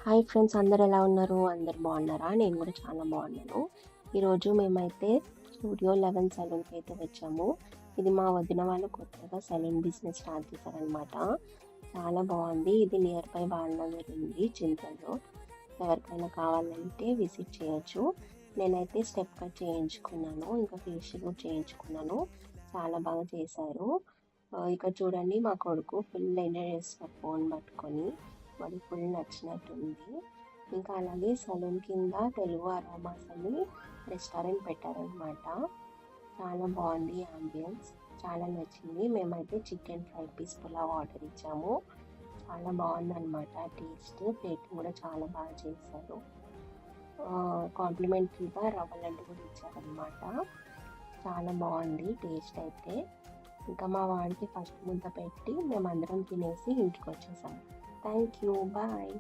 Hi friends, అందరు ఎలా ఉన్నారు? అందరు బాగున్నారా? నేను కూడా చాలా బాగున్నాను. ఈరోజు మేమైతే స్టూడియో 11 సలూన్కి అయితే వచ్చాము. ఇది మా వదిన వాళ్ళు కొత్తగా సలూన్ బిజినెస్ స్టార్ట్ చేశారనమాట. చాలా బాగుంది. ఇది నియర్ బై వాళ్ళనగర్ ఉంది, చింతల్లో. ఎవరికైనా కావాలంటే విజిట్ చేయొచ్చు. నేనైతే స్టెప్ కట్ చేయించుకున్నాను, ఇంకా ఫేషియల్ కూడా చేయించుకున్నాను. చాలా బాగా చేశారు. ఇక్కడ చూడండి, మా కొడుకు ఫుల్ ఎంజాయ్ చేస్తున్నారు ఫోన్ పట్టుకొని. వాడికి ఫుల్ నచ్చినట్టుంది. ఇంకా అలాగే సలూన్ కింద తెలుగు అరోమాస్ అని రెస్టారెంట్ పెట్టారనమాట. చాలా బాగుంది యాంబియన్స్, చాలా నచ్చింది. మేమైతే chicken fry piece pulao order ఇచ్చాము. చాలా బాగుందన్నమాట టేస్ట్. ప్లేటింగ్ కూడా చాలా బాగా చేశారు. కాంప్లిమెంటరీగా రవ్వ లడ్డు కూడా ఇచ్చారనమాట. చాలా బాగుంది టేస్ట్ అయితే. ఇంకా మా వాడికి ఫస్ట్ ముద్ద పెట్టి మేమందరం తినేసి ఇంటికి వచ్చేసాం. Thank you, bye.